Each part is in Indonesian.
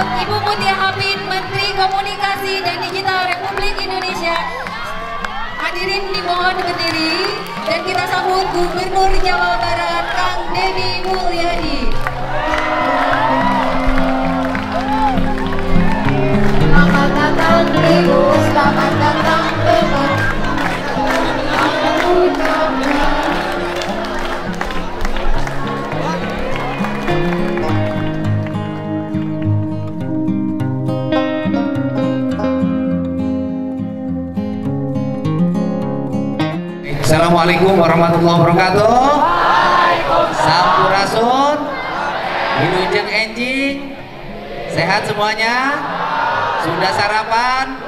Ibu Mutia Hafid, Menteri Komunikasi dan Digital Republik Indonesia. Hadirin dimohon berdiri dan kita sambut Gubernur Jawa Barat Kang Deddy Mulyadi. Selamat datang Ibu, selamat datang Bapak. Assalamualaikum warahmatullahi wabarakatuh. Sampurasun, Wilujeng Enjing, sehat semuanya? Sudah sarapan?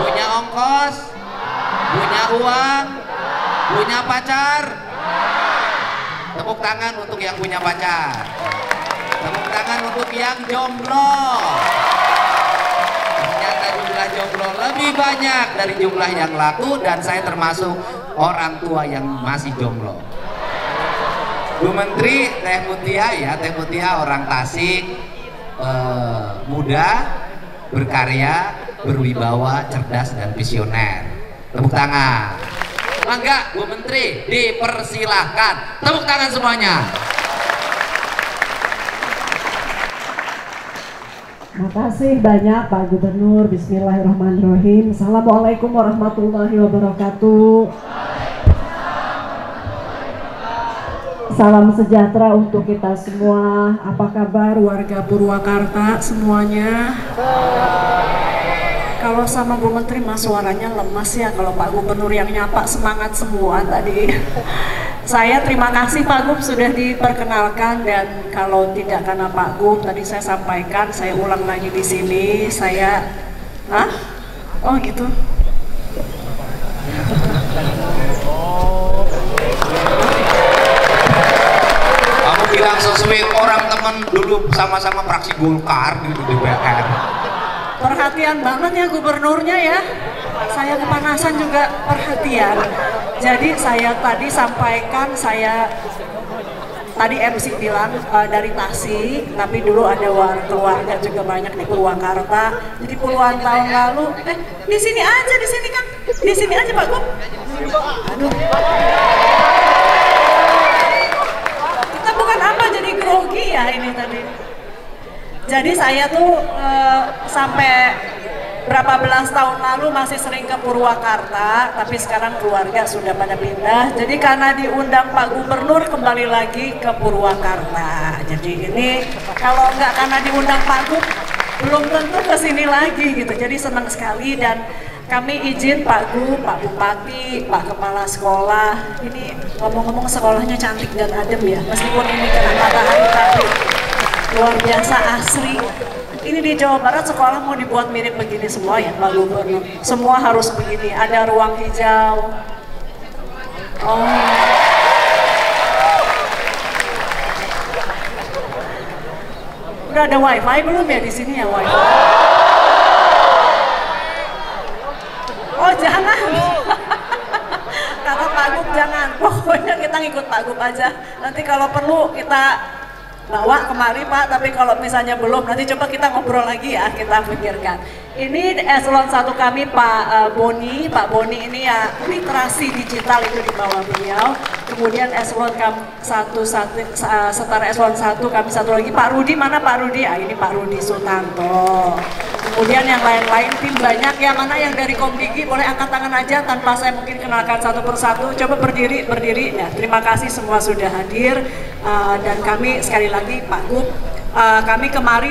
Punya ongkos? Punya uang? Punya pacar? Tepuk tangan untuk yang punya pacar. Tepuk tangan untuk yang jomblo. Ternyata jumlah jomblo lebih banyak dari jumlah yang laku, dan saya termasuk orang tua yang masih jomblo. Bu Menteri, Teh Mutia ya, Teh Mutia orang Tasik, muda, berkarya, berwibawa, cerdas dan visioner. Tepuk tangan. Mangga Bu Menteri, dipersilahkan. Tepuk tangan semuanya. Makasih banyak Pak Gubernur. Bismillahirrahmanirrahim. Assalamualaikum warahmatullahi wabarakatuh. Salam sejahtera untuk kita semua. Apa kabar warga Purwakarta semuanya? Kalau sama Bu Menteri mah suaranya lemas ya. Kalau Pak Gubernur yang nyapa semangat semua tadi. Saya terima kasih Pak Gub sudah diperkenalkan, dan kalau tidak karena Pak Gub tadi saya sampaikan, saya ulang lagi di sini. Saya, oh gitu. Kamu bilang sesuai orang teman dulu sama-sama fraksi Golkar di DPR. Perhatian banget ya gubernurnya ya. Saya kepanasan juga perhatian. Jadi saya tadi sampaikan, saya tadi MC bilang dari Tasik, tapi dulu ada keluarga juga banyak di Purwakarta. Jadi puluhan tahun lalu, di sini kan, di sini aja Pak Gub. Aduh. Kita bukan apa jadi grogi ya ini tadi. Jadi saya tuh sampai berapa belas tahun lalu masih sering ke Purwakarta, tapi sekarang keluarga sudah pada pindah. Jadi karena diundang Pak Gubernur kembali lagi ke Purwakarta. Jadi ini kalau nggak karena diundang Pak Gub, belum tentu kesini lagi gitu. Jadi senang sekali, dan kami izin Pak Gub, Pak Bupati, Pak Kepala Sekolah. Ini ngomong-ngomong sekolahnya cantik dan adem ya, meskipun ini kena matahari tapi luar biasa asri. Ini di Jawa Barat sekolah mau dibuat mirip begini semua ya Pak Gubernur. Semua harus begini, ada ruang hijau. Oh. Udah ada wifi belum ya di sini ya wifi? Oh jangan. Kata Pak Gub jangan. Pokoknya kita ngikut Pak Gub aja. Nanti kalau perlu kita bawa kemari Pak, tapi kalau misalnya belum, nanti coba kita ngobrol lagi ya, kita pikirkan. Ini eselon 1 kami Pak Boni ini ya literasi digital itu di bawah beliau. Kemudian eselon 1 setara eselon 1 kami satu lagi Pak Rudi, mana Pak Rudi? Ini Pak Rudi Sutanto. Kemudian yang lain-lain tim banyak ya, mana yang dari Komdigi boleh angkat tangan aja tanpa saya mungkin kenalkan satu persatu. Coba berdiri. Ya, terima kasih semua sudah hadir, dan kami sekali lagi Pak Gub, kami kemari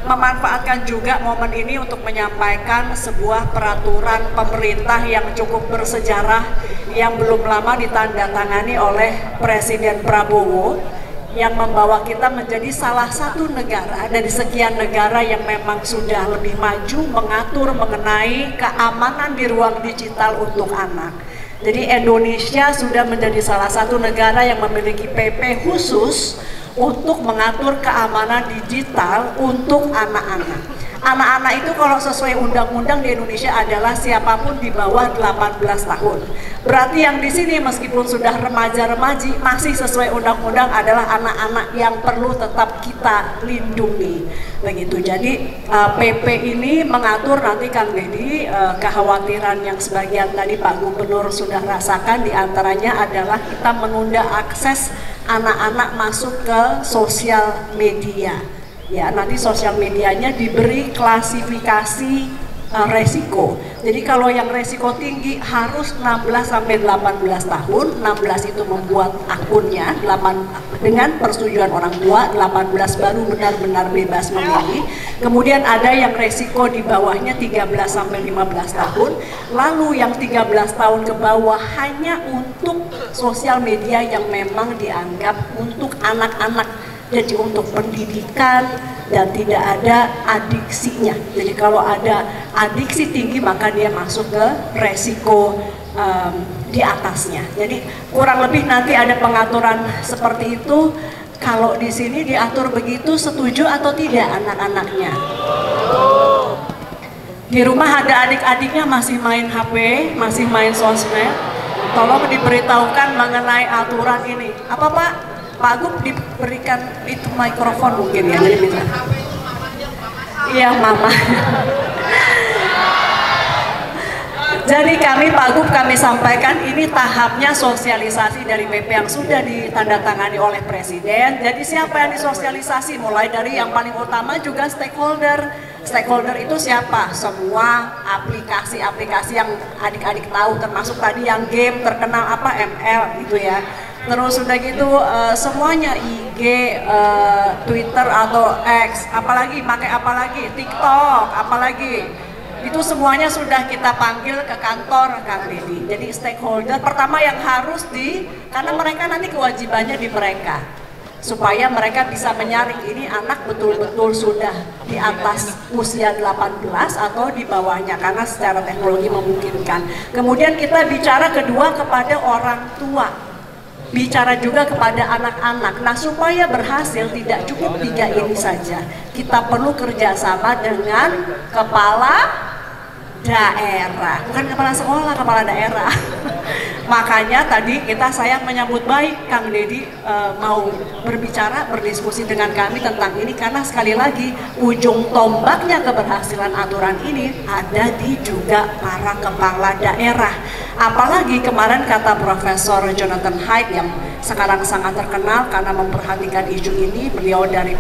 memanfaatkan juga momen ini untuk menyampaikan sebuah peraturan pemerintah yang cukup bersejarah yang belum lama ditandatangani oleh Presiden Prabowo, yang membawa kita menjadi salah satu negara dari sekian negara yang memang sudah lebih maju mengatur mengenai keamanan di ruang digital untuk anak. Jadi Indonesia sudah menjadi salah satu negara yang memiliki PP khusus untuk mengatur keamanan digital untuk anak-anak. Anak-anak itu kalau sesuai undang-undang di Indonesia adalah siapapun di bawah 18 tahun. Berarti yang di sini meskipun sudah remaja-remaji masih sesuai undang-undang adalah anak-anak yang perlu tetap kita lindungi. Begitu. Jadi PP ini mengatur nanti Kang Deddy kekhawatiran yang sebagian tadi Pak Gubernur sudah rasakan, diantaranya adalah kita menunda akses anak-anak masuk ke sosial media. Ya, nanti sosial medianya diberi klasifikasi resiko. Jadi kalau yang resiko tinggi harus 16 sampai 18 tahun, 16 itu membuat akunnya, dengan persetujuan orang tua, 18 baru benar-benar bebas memilih. Kemudian ada yang resiko di bawahnya 13 sampai 15 tahun, lalu yang 13 tahun ke bawah hanya untuk sosial media yang memang dianggap untuk anak-anak. Jadi untuk pendidikan dan tidak ada adiksinya. Jadi kalau ada adiksi tinggi maka dia masuk ke resiko di atasnya. Jadi kurang lebih nanti ada pengaturan seperti itu. Kalau di sini diatur begitu, setuju atau tidak anak-anaknya? Di rumah ada adik-adiknya masih main HP, masih main sosmed. Tolong diberitahukan mengenai aturan ini. Apa Pak? Pak Gub diberikan itu mikrofon mungkin ya, jadi bisa. Iya Mama. Jadi Pak Gub kami sampaikan ini tahapnya sosialisasi dari PP yang sudah ditandatangani oleh Presiden. Jadi siapa yang disosialisasi? Mulai dari yang paling utama juga stakeholder. Stakeholder itu siapa? Semua aplikasi-aplikasi yang adik-adik tahu, termasuk tadi yang game terkenal apa ML gitu ya. Terus udah gitu semuanya IG, Twitter atau X, apalagi TikTok, apalagi itu semuanya sudah kita panggil ke kantor Kang Deddy. Jadi stakeholder pertama yang harus karena mereka nanti kewajibannya di mereka, supaya mereka bisa menyaring ini anak betul-betul sudah di atas usia 18 atau di bawahnya karena secara teknologi memungkinkan. Kemudian kita bicara kedua kepada orang tua. Bicara juga kepada anak-anak. Nah, supaya berhasil tidak cukup 3 ini saja. Kita perlu kerjasama dengan kepala daerah, bukan kepala sekolah, kepala daerah. Makanya tadi saya menyambut baik Kang Deddy mau berbicara, berdiskusi dengan kami tentang ini karena sekali lagi ujung tombaknya keberhasilan aturan ini ada di juga para kepala daerah. Apalagi kemarin kata Profesor Jonathan Haidt yang sekarang sangat terkenal karena memperhatikan isu ini, beliau dari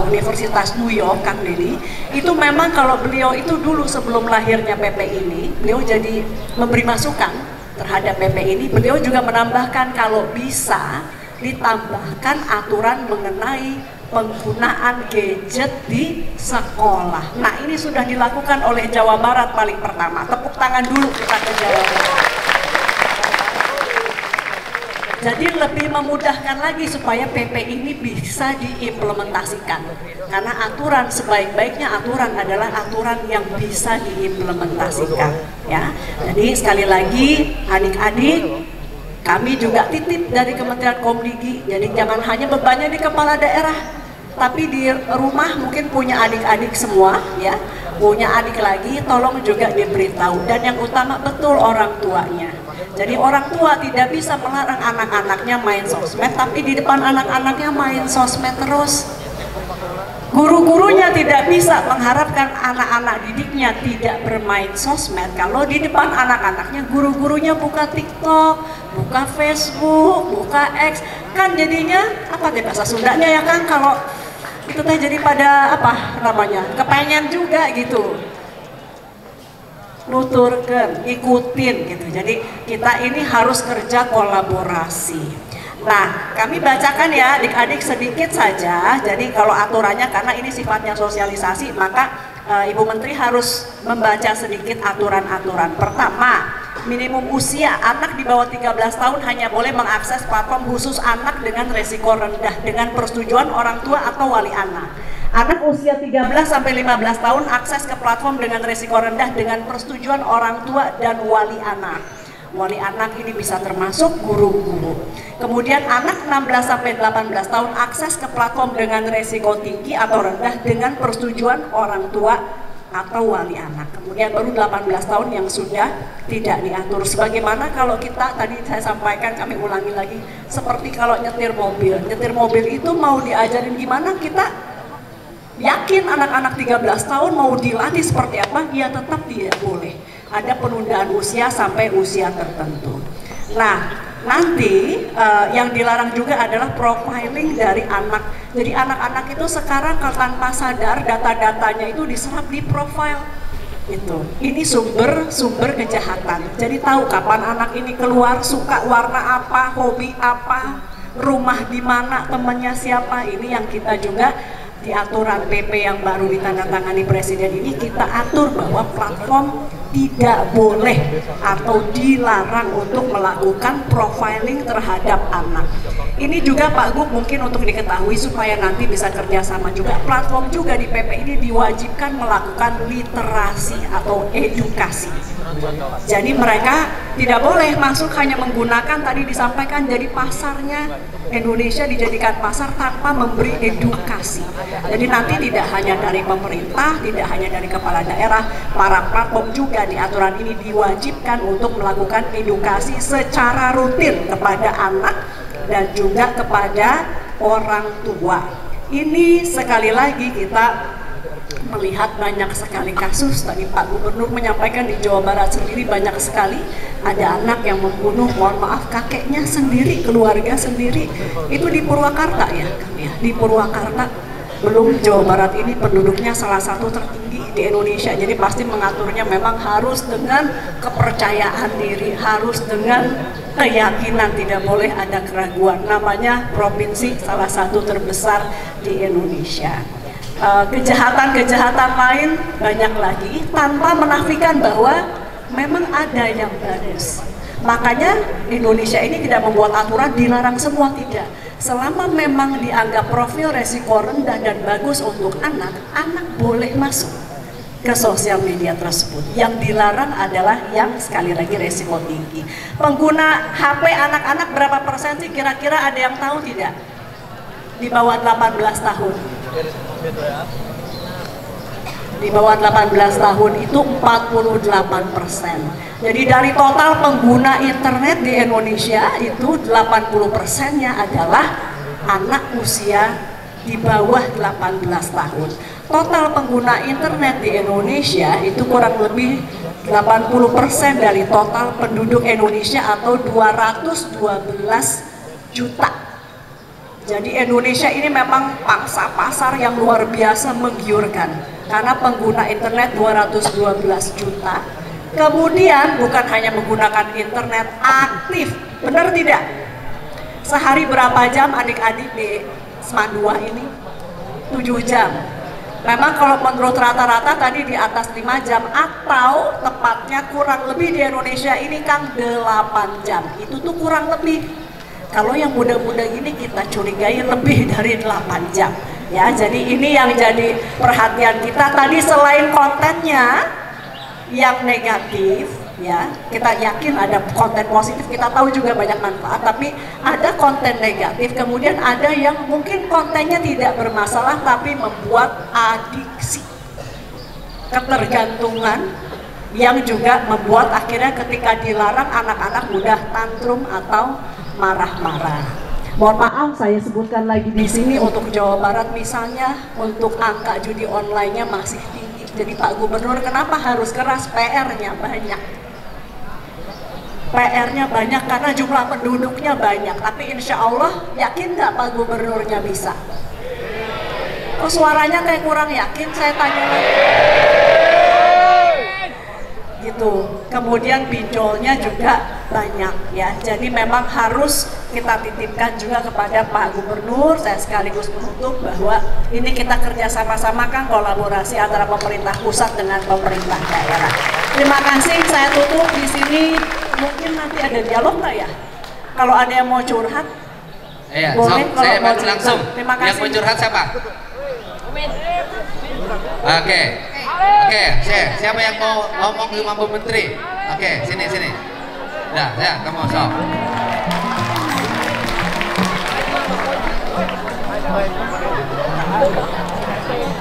Universitas New York, Kang Deddy, itu memang kalau beliau itu dulu sebelum lahirnya PP ini, beliau jadi memberi masukan terhadap PP ini. Beliau juga menambahkan kalau bisa ditambahkan aturan mengenai penggunaan gadget di sekolah. Nah, ini sudah dilakukan oleh Jawa Barat paling pertama. Tepuk tangan dulu kita ke Jawa Barat. Jadi lebih memudahkan lagi supaya PP ini bisa diimplementasikan. Karena aturan sebaik-baiknya aturan adalah aturan yang bisa diimplementasikan. Ya, jadi sekali lagi adik-adik, kami juga titip dari Kementerian Komdigi. Jadi jangan hanya bebannya di kepala daerah, tapi di rumah mungkin punya adik-adik semua, ya, punya adik lagi, tolong juga diberitahu. Dan yang utama betul orang tuanya. Jadi orang tua tidak bisa melarang anak-anaknya main sosmed, tapi di depan anak-anaknya main sosmed terus. Guru-gurunya tidak bisa mengharapkan anak-anak didiknya tidak bermain sosmed kalau di depan anak-anaknya guru-gurunya buka TikTok, buka Facebook, buka X. Kan jadinya apa deh bahasa Sundanya ya kan, kalau itu teh jadi pada apa namanya, kepengen juga gitu, nuturkan, ikutin gitu. Jadi kita ini harus kerja kolaborasi. Nah, kami bacakan ya adik-adik sedikit saja. Jadi kalau aturannya, karena ini sifatnya sosialisasi, maka Ibu Menteri harus membaca sedikit aturan-aturan. Pertama, minimum usia anak di bawah 13 tahun hanya boleh mengakses platform khusus anak dengan resiko rendah dengan persetujuan orang tua atau wali anak. Anak usia 13 sampai 15 tahun akses ke platform dengan resiko rendah dengan persetujuan orang tua dan wali anak. Wali anak ini bisa termasuk guru-guru. Kemudian anak 16-18 tahun akses ke platform dengan resiko tinggi atau rendah dengan persetujuan orang tua atau wali anak. Kemudian baru 18 tahun yang sudah tidak diatur. Sebagaimana kalau kita tadi saya sampaikan, kami ulangi lagi, seperti kalau nyetir mobil. Nyetir mobil itu mau diajarin gimana, kita yakin anak-anak 13 tahun mau dilatih seperti apa, ya tetap tidak boleh. Ada penundaan usia sampai usia tertentu. Nah, nanti yang dilarang juga adalah profiling dari anak. Jadi anak-anak itu sekarang kalau tanpa sadar data-datanya itu diserap di profile. Ini sumber kejahatan. Jadi tahu kapan anak ini keluar, suka warna apa, hobi apa, rumah di mana, temannya siapa. Ini yang kita juga di aturan PP yang baru ditandatangani Presiden ini kita atur bahwa platform tidak boleh atau dilarang untuk melakukan profiling terhadap anak. Ini juga Pak Gub mungkin untuk diketahui supaya nanti bisa kerjasama juga, platform juga di PP ini diwajibkan melakukan literasi atau edukasi. Jadi mereka tidak boleh masuk hanya menggunakan, tadi disampaikan, jadi pasarnya Indonesia dijadikan pasar tanpa memberi edukasi. Jadi nanti tidak hanya dari pemerintah, tidak hanya dari kepala daerah, para platform juga di aturan ini diwajibkan untuk melakukan edukasi secara rutin kepada anak dan juga kepada orang tua. Ini sekali lagi kita melihat banyak sekali kasus. Tadi Pak Gubernur menyampaikan di Jawa Barat sendiri banyak sekali ada anak yang membunuh, mohon maaf, kakeknya sendiri, keluarga sendiri. Itu di Purwakarta ya, di Purwakarta. Belum Jawa Barat ini penduduknya salah satu tertinggi di Indonesia, jadi pasti mengaturnya memang harus dengan kepercayaan diri, harus dengan keyakinan, tidak boleh ada keraguan. Namanya provinsi salah satu terbesar di Indonesia. Kejahatan-kejahatan lain banyak lagi tanpa menafikan bahwa memang ada yang bagus. Makanya Indonesia ini tidak membuat aturan dilarang semua, tidak. Selama memang dianggap profil resiko rendah dan bagus untuk anak, anak boleh masuk ke sosial media tersebut. Yang dilarang adalah yang sekali lagi resiko tinggi. Pengguna HP anak-anak berapa persen sih kira-kira, ada yang tahu tidak? Di bawah 18 tahun. Di bawah 18 tahun itu 48%. Jadi dari total pengguna internet di Indonesia itu 80%-nya adalah anak usia di bawah 18 tahun. Total pengguna internet di Indonesia itu kurang lebih 80% dari total penduduk Indonesia atau 212 juta. Jadi Indonesia ini memang pangsa pasar yang luar biasa menggiurkan karena pengguna internet 212 juta. Kemudian bukan hanya menggunakan internet, aktif, benar tidak? Sehari berapa jam adik-adik di Semandua ini? 7 jam. Memang kalau menurut rata-rata tadi di atas 5 jam atau tepatnya kurang lebih di Indonesia ini Kang 8 jam. Itu tuh kurang lebih. Kalau yang muda-muda ini kita curigai lebih dari 8 jam. Ya, jadi ini yang jadi perhatian kita tadi, selain kontennya yang negatif, ya kita yakin ada konten positif, kita tahu juga banyak manfaat, tapi ada konten negatif, kemudian ada yang mungkin kontennya tidak bermasalah tapi membuat adiksi, ketergantungan, yang juga membuat akhirnya ketika dilarang anak-anak mudah tantrum atau marah-marah. Mohon maaf saya sebutkan lagi di sini untuk Jawa Barat misalnya, untuk angka judi online-nya masih tinggi. Jadi Pak Gubernur kenapa harus keras? PR-nya banyak. PR-nya banyak karena jumlah penduduknya banyak. Tapi insya Allah yakin nggak Pak Gubernurnya bisa? Kok suaranya kayak kurang yakin? Saya tanya lagi. Gitu. Kemudian pinjolnya juga banyak ya. Jadi memang harus kita titipkan juga kepada Pak Gubernur. Saya sekaligus menutup bahwa ini kita kerja sama-sama kan, kolaborasi antara pemerintah pusat dengan pemerintah daerah. Terima kasih, saya tutup di sini. Mungkin nanti ada dialog nggak ya? Kalau ada yang mau curhat, boleh. Kalau saya mau langsung. Terima kasih. Yang mau curhat siapa? Oke. Oke, siapa yang mau ngomong sama Bu Menteri? Oke, sini. Ya, kamu sok.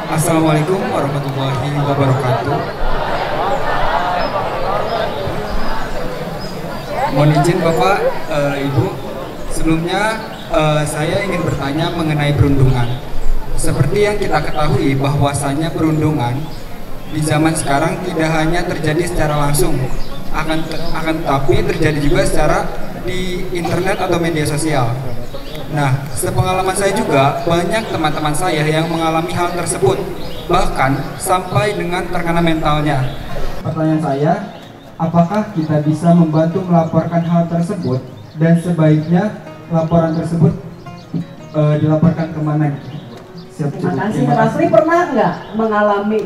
Assalamualaikum warahmatullahi wabarakatuh. Mohon izin Bapak, Ibu, sebelumnya saya ingin bertanya mengenai perundungan. Seperti yang kita ketahui bahwasanya perundungan di zaman sekarang tidak hanya terjadi secara langsung, akan tetapi terjadi juga secara di internet atau media sosial. Nah, sepengalaman saya juga banyak teman-teman saya yang mengalami hal tersebut, bahkan sampai dengan terkena mentalnya. Pertanyaan saya, apakah kita bisa membantu melaporkan hal tersebut dan sebaiknya laporan tersebut dilaporkan kemana? Terima kasih. Rafli pernah nggak mengalami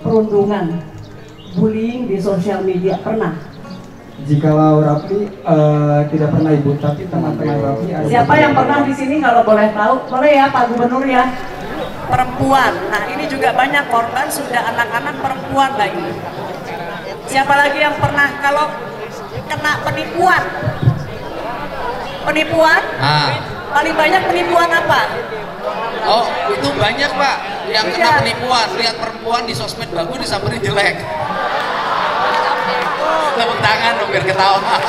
perundungan, bullying di sosial media? Pernah? Jikalau Rafli tidak pernah Ibu, tapi teman-teman Rafli ada. Siapa yang pernah di sini kalau boleh tahu? Boleh ya Pak Gubernur ya? Perempuan. Nah ini juga banyak korban, sudah anak-anak perempuan lagi. Siapa lagi yang pernah kalau kena penipuan? Penipuan? Paling banyak penipuan apa? Oh, itu banyak Pak yang kena penipuan. Lihat perempuan di sosmed bagus disamperin jelek. Tepuk tangan dong biar ketawa.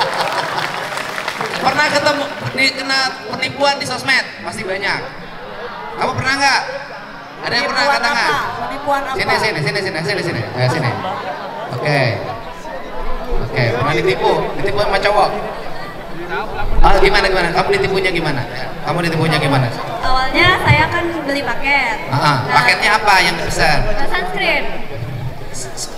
Pernah kena penipuan di sosmed? Pasti banyak. Kamu pernah nggak? Ada yang pernah angkat tangan? Penipuan apa? Sini. Sini. Oke, pernah ditipu sama cowok? Gimana? Kamu ditipunya gimana? Awalnya saya kan beli paket. Paketnya apa yang dipesan? Sunscreen.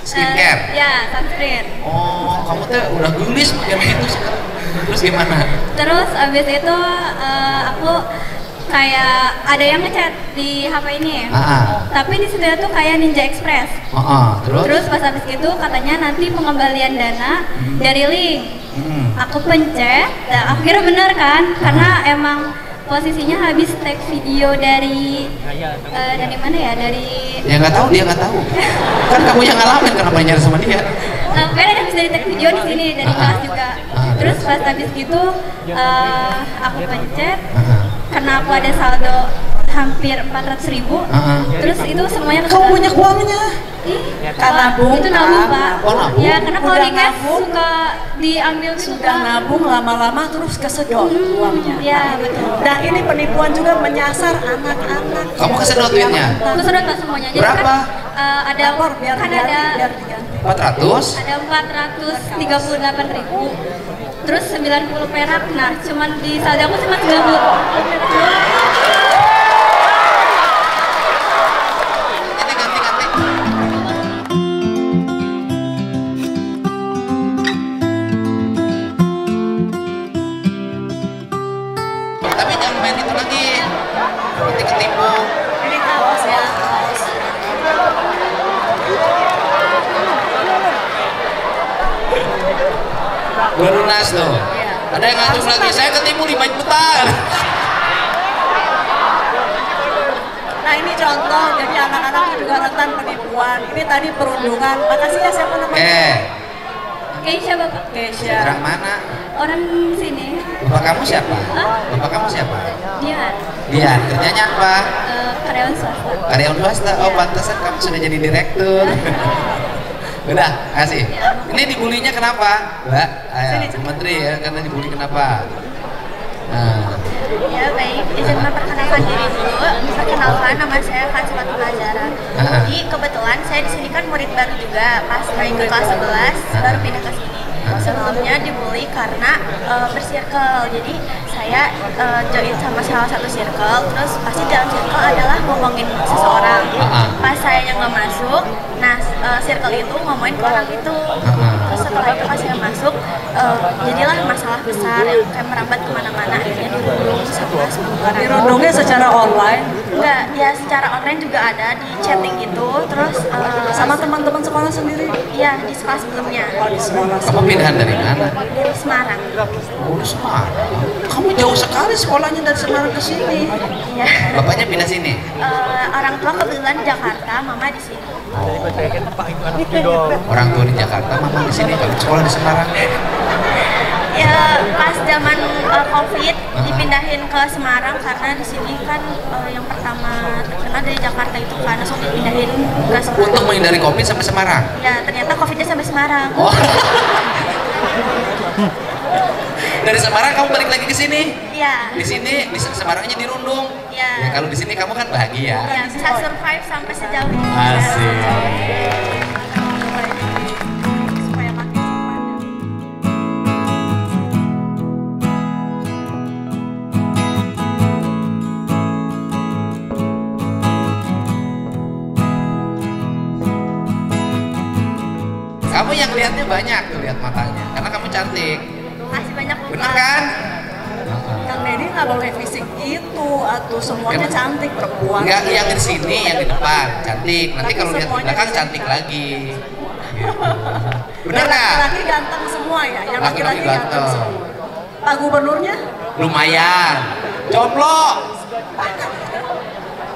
Skincare? Ya, sunscreen. Oh, kamu tuh udah gelis pakai begitu sekarang. Terus gimana? Terus abis itu aku kayak ada yang ngechat di HP ini. Tapi di situ tuh kayak Ninja Express. Terus pas habis itu katanya nanti pengembalian dana dari link. Aku pencet, dan akhirnya benar kan? Karena emang posisinya habis tag video dari mana ya? Ya nggak tahu, dia nggak tahu. Kan kamu yang ngalamin, kenapa nyari sama dia? Karena habis dari tag video di sini dari kelas juga. Terus pas habis gitu aku pencet, karena aku ada saldo hampir 400.000. Terus itu semuanya Kamu punya uangnya? Kan nabung. Itu nabung Pak. Oh, nabung. Ya karena kalau di cash nabung, suka diambil gitu sudah Pak. nabung lama-lama terus kesedot uangnya. Ya betul. Nah ini penipuan juga menyasar anak-anak. Kamu kesedot duitnya? Aku sudah Pak semuanya. Jadi Berapa? kan ada Lapor, biar kan diganti, ada biar diganti. 400? ada 438.000. Terus 90 perak. Nah, cuman di saldo aku cuma 90 perak. Ganti. Tapi jangan main itu lagi. Nanti ketipu. Ini kaos ya. Belum lunas tuh. Ada yang ngacung lagi. Saya ketipu 5 juta. Nah ini contoh, jadi anak-anak juga rentan penipuan. Ini tadi perundungan. Makasih ya, siapa namanya? Keisha Bapak. Keisha. Orang mana? Orang sini. Bapak kamu siapa? Bapak kamu siapa? Dia Kerjanya apa? karyawan swasta. Karyawan swasta. Oh, pantesan kamu sudah jadi direktur. Udah, kasih. Ini dibulinya kenapa? Mbak, Bu Menteri ya, karena dibully kenapa? Ya baik, izin memperkenalkan diri dulu. Perkenalkan, nama saya Fatimah Nazara. Jadi kebetulan saya di sini kan murid baru juga, pas naik ke kelas 11 baru pindah ke sini. Sebelumnya dibully karena bersirkel. Jadi saya join sama salah satu circle, terus pasti dalam circle adalah ngomongin seseorang. Pas saya yang nggak masuk, nah circle itu ngomongin ke orang itu. Terus setelah itu pas saya masuk, jadilah masalah besar yang kayak merambat kemana-mana. Akhirnya dirundung sama 10 orang. Dirundungnya secara online? Enggak, ya secara online juga ada di chatting gitu. Terus Sama teman-teman sekolah sendiri? iya di sekolah sebelumnya. Di sekolah Kamu pindahan dari mana? Dari Semarang. Oh, di Semarang. Kamu jauh sekali sekolahnya dari Semarang ke sini. Iya. Bapaknya pindah sini? Orang tua kebetulan di Jakarta, mama di sini. Orang tua di Jakarta, mama di sini. Kamu sekolah di Semarang. Ya pas zaman COVID dipindahin ke Semarang karena di sini kan yang pertama terkena dari Jakarta itu kan langsung dipindahin ke Semarang. Untuk menghindari COVID sampai Semarang? Ya ternyata COVID-nya sampai Semarang. Oh. Dari Semarang kamu balik lagi ke sini? Iya. Di sini di Semarangnya dirundung. Iya. Ya kalau di sini kamu kan bahagia. Ya bisa survive sampai sejauh ini. Asik. Supaya makin semangat. Kamu yang lihatnya banyak tuh, lihat matanya, karena kamu cantik. Masih banyak lupa. Bener kan? Kang Deddy nggak boleh fisik itu, atau semuanya Emang? cantik perempuan. Enggak, yang di sini, yang di depan cantik. Nanti Tapi kalau lihat di semuanya belakang bisa cantik cantik. lagi. Gitu. Bener Yang nggak? laki-laki ganteng semua ya, yang Laki-laki laki-laki ganteng ganteng. semua. Pak Gubernurnya? Lumayan. Jomblo.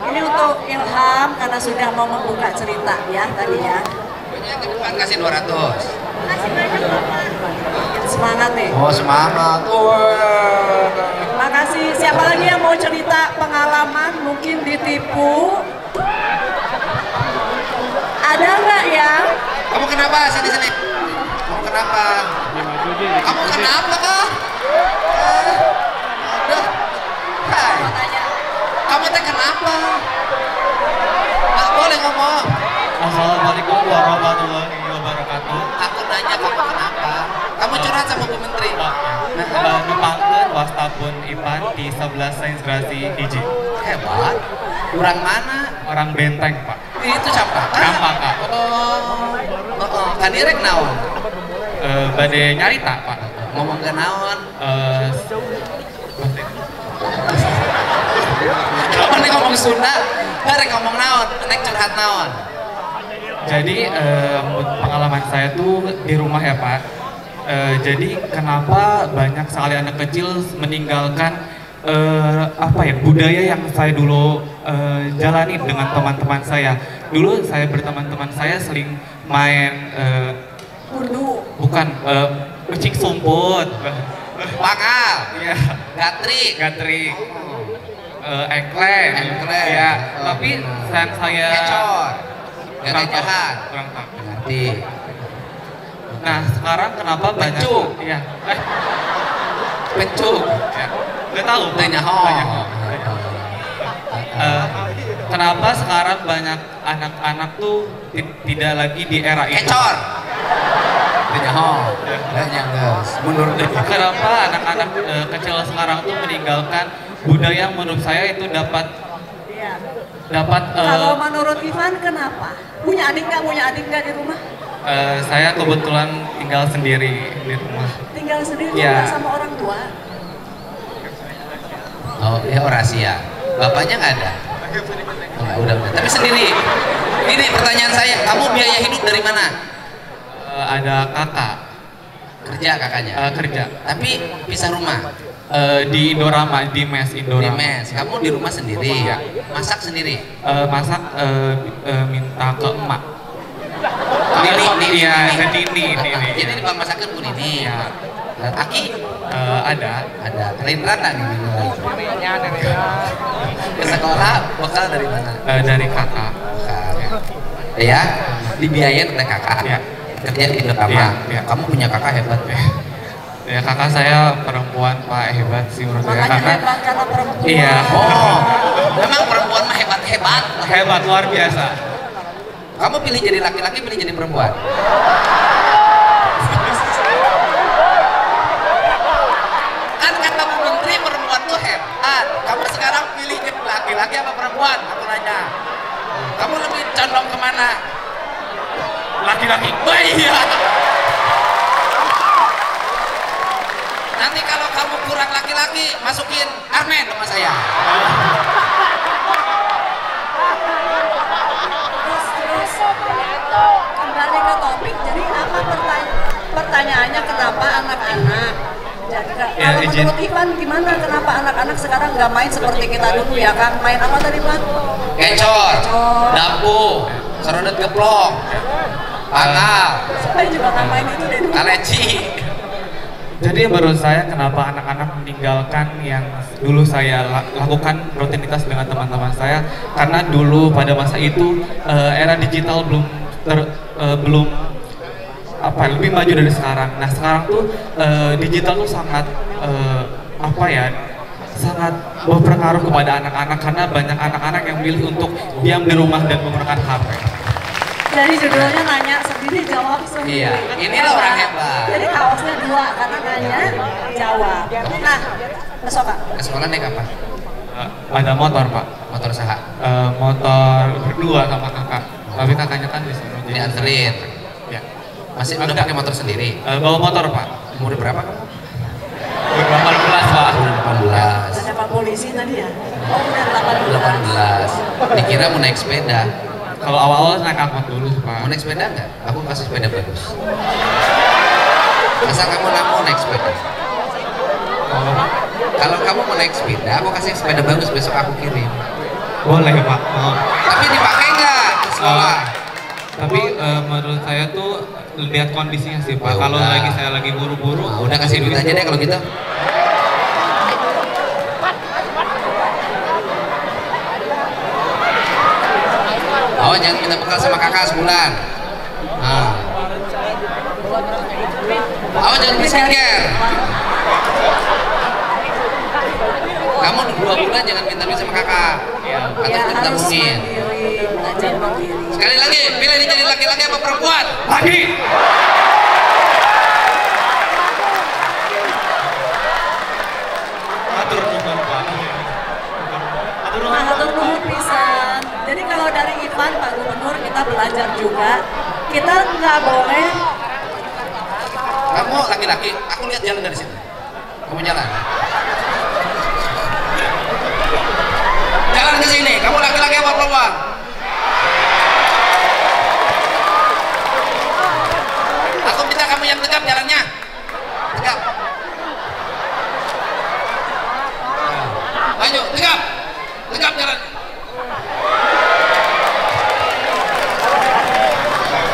Ini untuk Ilham karena sudah mau membuka cerita ya tadi ya. Yang di depan kasih 200. Masih banyak lupa. Semangat nih. Oh semangat. Makasih. Siapa lagi yang mau cerita pengalaman mungkin ditipu? Ada nggak ya? Kamu kenapa? Sini sini. Kamu kenapa? Kamu kenapa kah? Aduh. Hai. Kamu teh kenapa? Nggak boleh ngomong. Assalamualaikum warahmatullahi wabarakatuh. Aku nanya kamu kenapa? Kamu curhat sama Bu Menteri. Numangkeun wastapun IPAN di 11 Sains Grasi hiji. Hebat. Kurang mana? Orang Benteng, Pak. Itu Campaka. Campaka. Oh. Kan direk naon? Bade nyarita, Pak. Ngomong ke naon? Kamu nih ngomong Sunda, karek ngomong naon, nek curhat naon. Jadi pengalaman saya tuh di rumah ya, Pak. Jadi kenapa banyak sekali anak kecil meninggalkan apa ya, budaya yang saya dulu jalani dengan teman-teman saya. Dulu saya berteman-teman saya sering main Kundu. bukan kucing sumput, Bakal, ya, gatrik, gatrik, ekleng, Ekleng. ya. Oh, Tapi benar. saat saya kecor, kurang tahu, gagajahan, kurang tahu. ngerti. Nah sekarang kenapa banyak? Pencuk. Iya. Pencuk, Ya. Nggak tahu. teh nyaho. Banyak. Kenapa sekarang banyak anak-anak tuh tidak lagi di era itu? Kecor, teh nyaho, teh nyanggeus. Mundur deh. Kenapa anak-anak kecil sekarang tuh meninggalkan budaya yang menurut saya itu dapat Iya. eh, Kalau menurut Ivan kenapa? Punya adik nggak di rumah? saya kebetulan tinggal sendiri di rumah. Tinggal sendiri Iya. nggak sama orang tua? Oh, ya Orasia. Bapaknya nggak ada? Oh, nggak, udah. Tapi sendiri. Ini pertanyaan saya, kamu biaya hidup dari mana? Ada kakak Kerja kakaknya. kerja Tapi pisah rumah. di Indorama, di mes Di Indorama. mes. Kamu di rumah sendiri. Iya. Masak sendiri. Masak minta ke emak. Nini. Iya, ke Nini. Jadi di bang masakan pun ini. Iya. Aki Ada. Lain rana nih. Ke sekolah bekal dari mana? Dari kakak. Ya, dibiayain oleh kakak. Iya. Kerja di Indotama. Iya, iya. Kamu punya kakak hebat. Ya kakak saya perempuan, Pak, hebat sih menurut saya Makanya karena hebat karena perempuan. iya. Oh, memang perempuan mah hebat-hebat. Hebat luar biasa. Kamu pilih jadi laki-laki, pilih jadi perempuan. Kan kata Bu Menteri perempuan tuh hebat. Kamu sekarang pilih jadi laki-laki apa perempuan? Aku nanya. Kamu lebih condong kemana? Laki-laki. Oh iya. Nanti kalau kamu kurang laki-laki, masukin Armen sama saya. Terus kembali ke topik. Jadi apa pertanyaannya kenapa anak-anak? Jadi kalau izin. menurut Ivan gimana? Kenapa anak-anak sekarang nggak main seperti kita dulu ya kan? Main apa tadi Ivan? Kecor, dampu, serodot geplong, pangkal, Saya juga nggak main itu deh dulu. kaleci. Jadi menurut saya kenapa anak-anak meninggalkan yang dulu saya lakukan rutinitas dengan teman-teman saya, karena dulu pada masa itu era digital belum lebih maju dari sekarang. Nah sekarang tuh digital tuh sangat sangat berpengaruh kepada anak-anak, karena banyak anak-anak yang milih untuk diam di rumah dan menggunakan HP. Jadi judulnya nanya sendiri jawab sendiri. Iya, inilah orang hebat. Jadi kaosnya 2 karena nanya jawab. Nah, besok Kak. Ke sekolah naik apa? Ada motor Pak. Motor saha? Motor berdua sama kakak. Tapi kakaknya kan di sini. Dianterin. Ya. Masih udah pakai motor sendiri? Bawa motor Pak. Umur berapa kamu? 18 Pak. 18. Ada Pak polisi tadi ya? Oh, udah 18. 18. Dikira mau naik sepeda. Kalau awal-awal naik angkot dulu Pak. Mau naik sepeda enggak? Aku kasih sepeda bagus. Asal kamu mau naik sepeda. Kalau kamu mau naik sepeda, aku kasih sepeda bagus, besok aku kirim. Boleh Pak. Tapi dipakai nggak ke sekolah? Tapi menurut saya tuh lihat kondisinya sih Pak. Ya kalau udah. saya lagi buru-buru, Udah kasih duit aja deh kalau gitu. Oh, jangan minta bekal sama kakak sebulan. Nah. Oh, jangan beli skincare. Kamu 2 bulan jangan minta duit sama kakak. Atau Ya, kita harus tabungin. mandiri, belajar mandiri. Sekali lagi, pilih nih jadi laki-laki apa perempuan? lagi. Atur nuhun Pak. Nah, hatur nuhun pisan. Jadi kalau dari Ivan Pak Gubernur kita belajar juga. Kita nggak boleh Kamu laki-laki, aku lihat jalan dari sini. Kamu jalan. Jalan ke sini. Kamu laki-laki apa perempuan? Aku minta kamu yang tegap jalannya. Tegap. Ayo, tegap. Tegap jalan.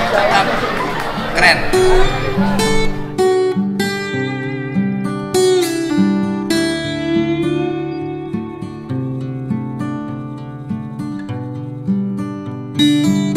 Tegap. Keren. Thank you.